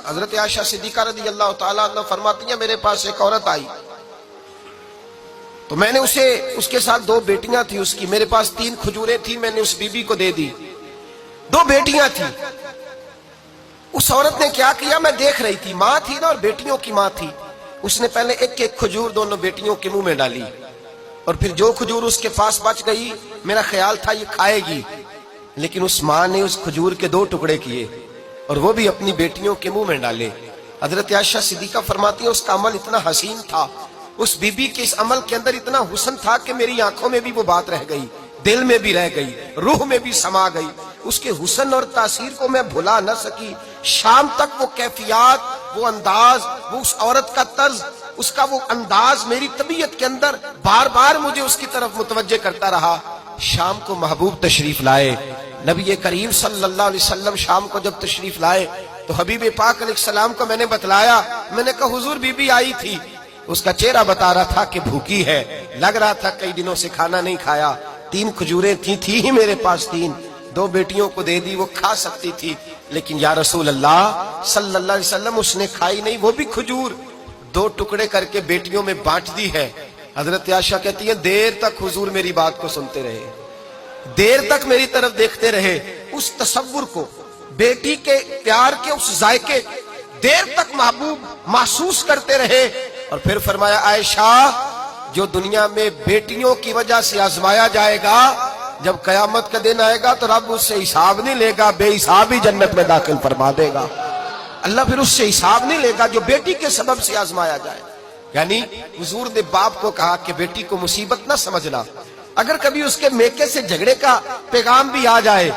حضرت عائشہ صدیقہ رضی اللہ تعالیٰ عنہ فرماتی ہیں میرے پاس ایک عورت آئی تو میں نے اس کے ساتھ 2 بیٹیاں تھی اس کی، میرے پاس 3 کھجوریں تھی، میں نے اس بی بی کو دے دی، 2 بیٹیاں تھی۔ اس عورت نے کیا کیا، میں دیکھ رہی تھی، ماں تھی نا اور بیٹیوں کی ماں تھی، اس نے پہلے ایک ایک کھجور دونوں بیٹیوں کے منہ میں ڈالی، اور پھر جو کھجور اس کے پاس بچ گئی میرا خیال تھا یہ کھائے گی، لیکن اس ماں نے اس کھجور کے 2 ٹکڑے کیے اور وہ بھی اپنی بیٹیوں کے منہ میں ڈالے۔ حضرت عائشہ صدیقہ فرماتی ہیں اس کا عمل اتنا حسین تھا، اس بی بی کے اس عمل کے اندر اتنا حسن تھا کہ میری آنکھوں میں بھی وہ بات رہ گئی، دل میں بھی رہ گئی، روح میں بھی سما گئی، اس کے حسن اور تاثیر کو میں بھلا نہ سکی۔ شام تک وہ کیفیات، وہ انداز، وہ اس عورت کا طرز، اس کا وہ انداز میری طبیعت کے اندر بار بار مجھے اس کی طرف متوجہ کرتا رہا۔ شام کو محبوب تشریف لائے، نبی کریم صلی اللہ علیہ وسلم شام کو جب تشریف لائے تو حبیب پاک علیہ السلام کو میں نے بتلایا، میں نے کہا حضور بی بی آئی تھی، اس کا چہرہ بتا رہا تھا کہ بھوکی ہے، لگ رہا تھا کئی دنوں سے کھانا نہیں کھایا، 3 کھجوریں تھی ہی میرے پاس 3، 2 بیٹیوں کو دے دی، وہ کھا سکتی تھی، لیکن یا رسول اللہ صلی اللہ علیہ وسلم اس نے کھائی نہیں، وہ بھی کھجور 2 ٹکڑے کر کے بیٹیوں میں بانٹ دی ہے۔ حضرت عائشہ کہتی ہے دیر تک حضور میری بات کو سنتے رہے، دیر تک میری طرف دیکھتے رہے، اس تصور کو، بیٹی کے پیار کے اس ذائقے دیر تک محبوب محسوس کرتے رہے، اور پھر فرمایا عائشہ جو دنیا میں بیٹیوں کی وجہ سے آزمایا جائے گا، جب قیامت کا دن آئے گا تو رب اس سے حساب نہیں لے گا، بے حساب ہی جنت میں داخل فرما دے گا۔ اللہ پھر اس سے حساب نہیں لے گا جو بیٹی کے سبب سے آزمایا جائے۔ یعنی حضور نے باپ کو کہا کہ بیٹی کو مصیبت نہ سمجھنا، اگر کبھی اس کے میکے سے جھگڑے کا پیغام بھی آ جائے،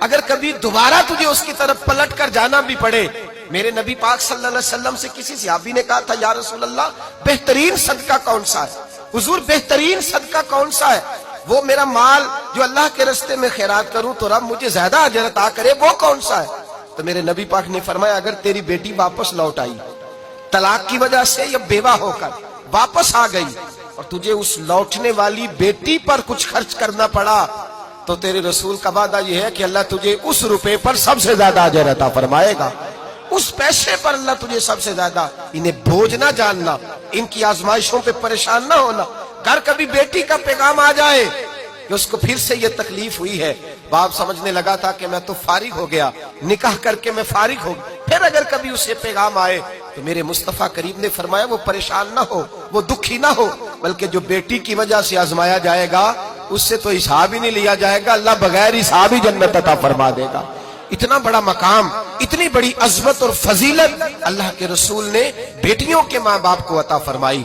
اگر کبھی دوبارہ تجھے اس کی طرف پلٹ کر جانا بھی پڑے، میرے نبی پاک صلی اللہ علیہ وسلم سے کسی صحابی نے کہا تھا یا رسول اللہ بہترین صدقہ کون سا ہے؟ حضور بہترین صدقہ کون سا ہے؟ وہ میرا مال جو اللہ کے راستے میں خیرات کروں تو رب مجھے زیادہ اجر عطا کرے، وہ کون سا ہے؟ تو میرے نبی پاک نے فرمایا اگر تیری بیٹی واپس لوٹ آئی، طلاق کی وجہ سے یا بیوہ ہو کر واپس آ گئی، اور تجھے اس لوٹنے والی بیٹی پر کچھ خرچ کرنا پڑا، تو تیرے رسول کا وعدہ یہ ہے کہ اللہ تجھے اس روپے پر سب سے زیادہ اجر عطا فرمائے گا، اس پیسے پر اللہ تجھے سب سے زیادہ۔ انہیں بوجھ نہ جاننا، ان کی آزمائشوں پہ پریشان نہ ہونا۔ گھر کبھی بیٹی کا پیغام آ جائے کہ اس کو پھر سے یہ تکلیف ہوئی ہے، باپ سمجھنے لگا تھا کہ میں تو فارغ ہو گیا، نکاح کر کے میں فارغ ہو گیا، پھر اگر کبھی اسے پیغام آئے تو میرے مصطفیٰ کریم نے فرمایا وہ پریشان نہ ہو، وہ دکھی نہ ہو، بلکہ جو بیٹی کی وجہ سے آزمایا جائے گا اس سے تو حساب ہی نہیں لیا جائے گا، اللہ بغیر حساب ہی جنت عطا فرما دے گا۔ اتنا بڑا مقام، اتنی بڑی عظمت اور فضیلت اللہ کے رسول نے بیٹیوں کے ماں باپ کو عطا فرمائی۔